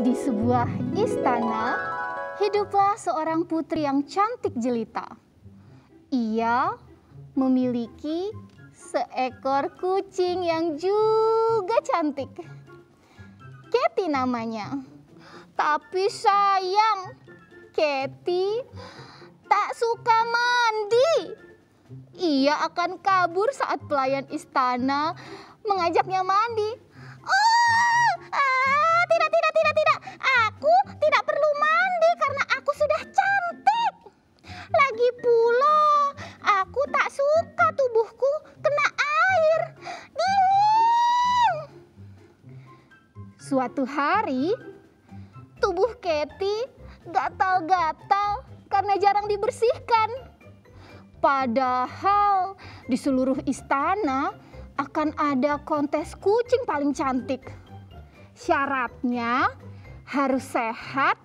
Di sebuah istana, hiduplah seorang putri yang cantik jelita. Ia memiliki seekor kucing yang juga cantik. Katy namanya. Tapi sayang, Katy tak suka mandi. Ia akan kabur saat pelayan istana mengajaknya mandi. Tidak. Aku tidak perlu mandi karena aku sudah cantik. Lagi pula, aku tak suka tubuhku kena air. Dingin. Suatu hari, tubuh Katy gatal-gatal karena jarang dibersihkan. Padahal di seluruh istana akan ada kontes kucing paling cantik. Syaratnya harus sehat,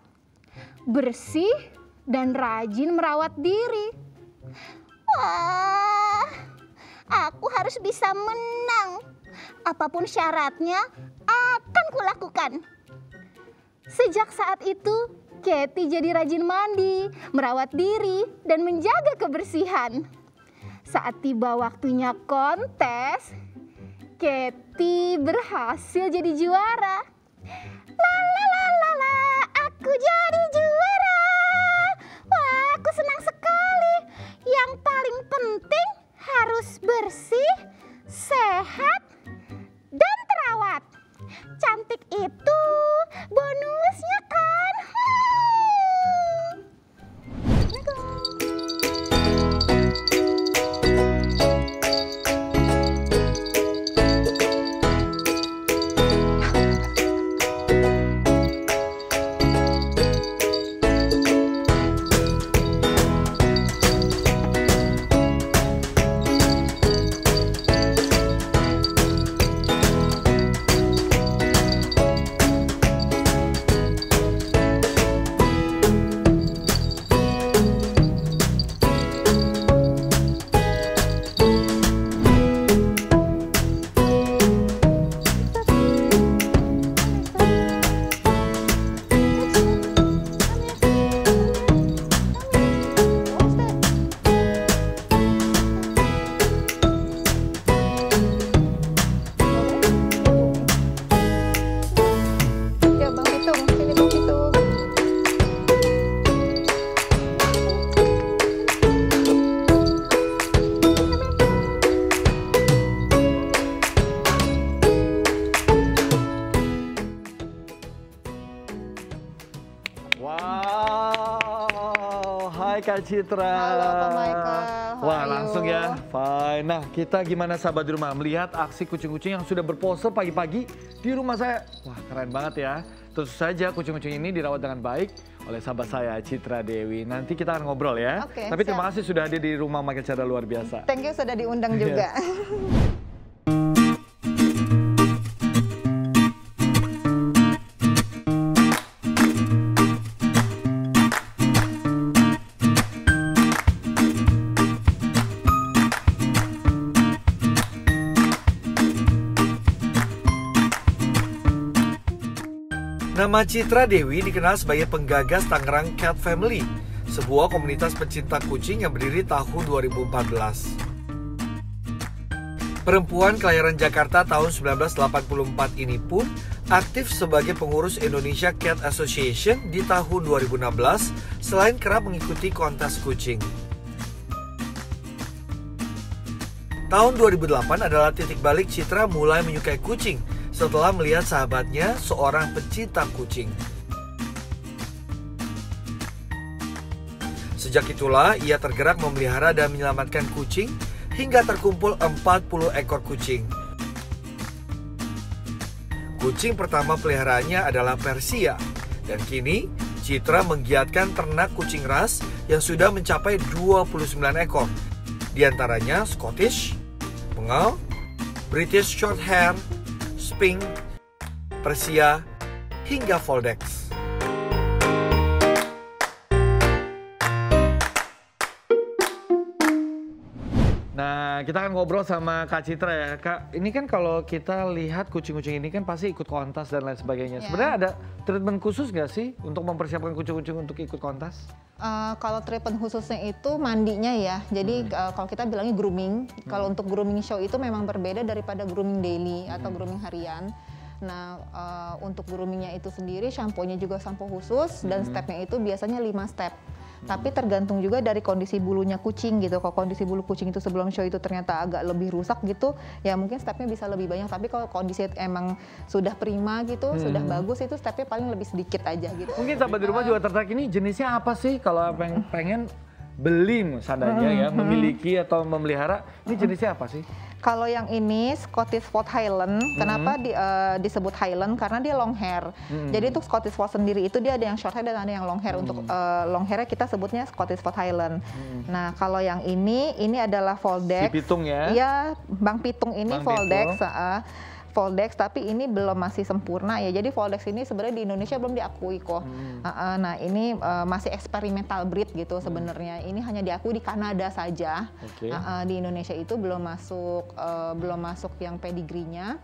bersih, dan rajin merawat diri. Wah, aku harus bisa menang. Apapun syaratnya akan kulakukan. Sejak saat itu, Katy jadi rajin mandi, merawat diri, dan menjaga kebersihan. Saat tiba waktunya kontes, Katy berhasil jadi juara. Aku jadi juara. Wah, aku senang sekali. Yang paling penting harus bersih, sehat, dan terawat. Cantik itu bonusnya kan? Wow, hai Kak Citra. Halo Pak Michael. Wah, langsung ya. Fine. Nah, kita gimana sahabat di rumah melihat aksi kucing-kucing yang sudah berpose pagi-pagi di rumah saya. Wah, keren banget ya. Tentu saja kucing-kucing ini dirawat dengan baik oleh sahabat saya Citra Dewi. Nanti kita akan ngobrol ya. Oke, tapi terima kasih sudah hadir di rumah Michael Chandra luar biasa. Thank you sudah diundang juga. Nama Citra Dewi dikenal sebagai penggagas Tangerang Cat Family, sebuah komunitas pencinta kucing yang berdiri tahun 2014. Perempuan kelahiran Jakarta tahun 1984 ini pun aktif sebagai pengurus Indonesia Cat Association di tahun 2016 selain kerap mengikuti kontes kucing. Tahun 2008 adalah titik balik Citra mulai menyukai kucing setelah melihat sahabatnya seorang pencinta kucing. Sejak itulah ia tergerak memelihara dan menyelamatkan kucing hingga terkumpul 40 ekor kucing. Kucing pertama peliharaannya adalah Persia, dan kini Citra menggiatkan ternak kucing ras yang sudah mencapai 29 ekor. Di antaranya Scottish, Bengal, British Shorthair, Sphinx, Persia, hingga Voldex. Nah, Nah, kita akan ngobrol sama Kak Citra ya. Kak, ini kan kalau kita lihat kucing-kucing ini kan pasti ikut kontas dan lain sebagainya. Sebenarnya ada treatment khusus nggak sih untuk mempersiapkan kucing-kucing untuk ikut kontas? Kalau treatment khususnya itu mandinya ya. Jadi kalau kita bilangnya grooming. Kalau untuk grooming show itu memang berbeda daripada grooming daily atau grooming harian. Nah, untuk groomingnya itu sendiri, shampoo-nya juga shampoo khusus dan stepnya itu biasanya 5 step. Tapi tergantung juga dari kondisi bulunya kucing gitu. Kalau kondisi bulu kucing itu sebelum show itu ternyata agak lebih rusak gitu, ya mungkin stepnya bisa lebih banyak. Tapi kalau kondisi emang sudah prima gitu, sudah bagus, itu stepnya paling lebih sedikit aja gitu. Mungkin sahabat di rumah juga tertarik, ini jenisnya apa sih kalau pengen beli seandainya ya, memiliki atau memelihara, ini jenisnya apa sih? Kalau yang ini Scottish Fold Highland, kenapa disebut Highland? Karena dia long hair. Jadi untuk Scottish Fold sendiri itu dia ada yang short hair dan ada yang long hair. Untuk long hairnya kita sebutnya Scottish Fold Highland. Nah kalau yang ini adalah Foldex. Si Pitung ya? Iya, Bang Pitung ini Bang Foldex. Foldex, tapi ini belum masih sempurna ya. Jadi Foldex ini sebenarnya di Indonesia belum diakui kok. Nah ini masih eksperimental breed gitu sebenarnya. Ini hanya diakui di Kanada saja. Di Indonesia itu belum masuk yang pedigrinya.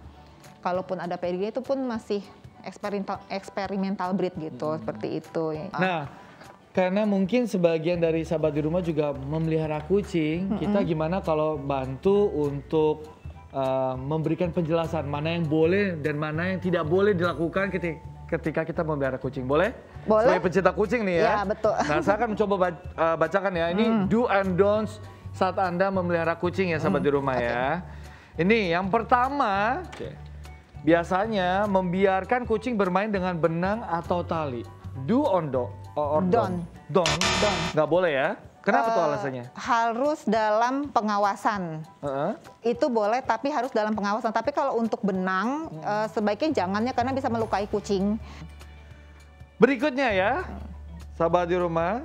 Kalaupun ada pedigree itu pun masih eksperimental breed gitu, seperti itu. Nah, karena mungkin sebagian dari sahabat di rumah juga memelihara kucing, kita gimana kalau bantu untuk memberikan penjelasan mana yang boleh dan mana yang tidak boleh dilakukan ketika kita memelihara kucing. Boleh? Boleh. Sebagai pencinta kucing nih ya. Ya, betul. Nah, saya akan mencoba bacakan ya. Ini do and don'ts saat Anda memelihara kucing ya sahabat di rumah ya. Ini yang pertama, biasanya membiarkan kucing bermain dengan benang atau tali. Do or don't? Don't. Nggak boleh ya. Kenapa tuh alasannya? Harus dalam pengawasan. Itu boleh, tapi harus dalam pengawasan. Tapi kalau untuk benang, sebaiknya jangannya karena bisa melukai kucing. Berikutnya ya, sahabat di rumah.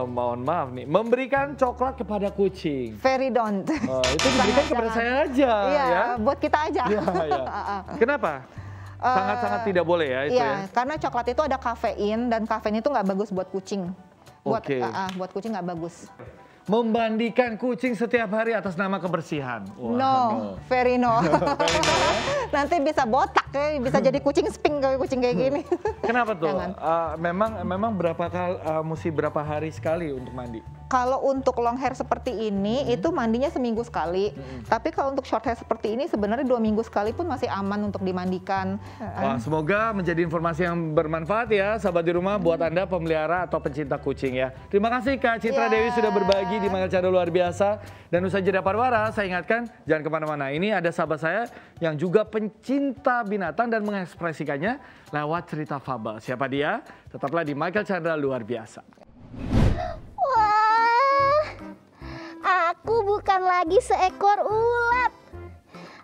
Mohon maaf nih, memberikan coklat kepada kucing. Very don't. Itu diberikan kepada saya aja. Iya, ya? buat kita aja. Ya. Kenapa? Sangat-sangat tidak boleh ya itu ya? Karena coklat itu ada kafein dan kafein itu nggak bagus buat kucing. Buat kucing nggak bagus. Memandikan kucing setiap hari atas nama kebersihan. Wah, no, very no. Nanti bisa botak ya, bisa jadi kucing sping kayak kucing kayak gini. Kenapa tuh? Memang mesti berapa hari sekali untuk mandi? Kalau untuk long hair seperti ini itu mandinya seminggu sekali. Tapi kalau untuk short hair seperti ini sebenarnya 2 minggu sekali pun masih aman untuk dimandikan. Wah, semoga menjadi informasi yang bermanfaat ya sahabat di rumah buat Anda pemelihara atau pencinta kucing ya. Terima kasih Kak Citra Dewi sudah berbagi di Manggil Cara Luar Biasa. Dan usai jeda Parwara, saya ingatkan jangan kemana-mana. Ini ada sahabat saya yang juga pencinta binatang dan mengekspresikannya lewat cerita fabel. Siapa dia? Tetaplah di Michael Chandra Luar Biasa. Wah, aku bukan lagi seekor ulat.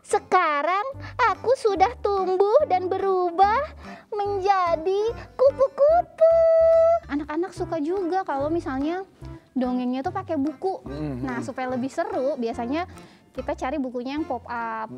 Sekarang aku sudah tumbuh dan berubah menjadi kupu-kupu. Anak-anak suka juga kalau misalnya dongengnya tuh pakai buku. Nah, supaya lebih seru, biasanya kita cari bukunya yang pop up.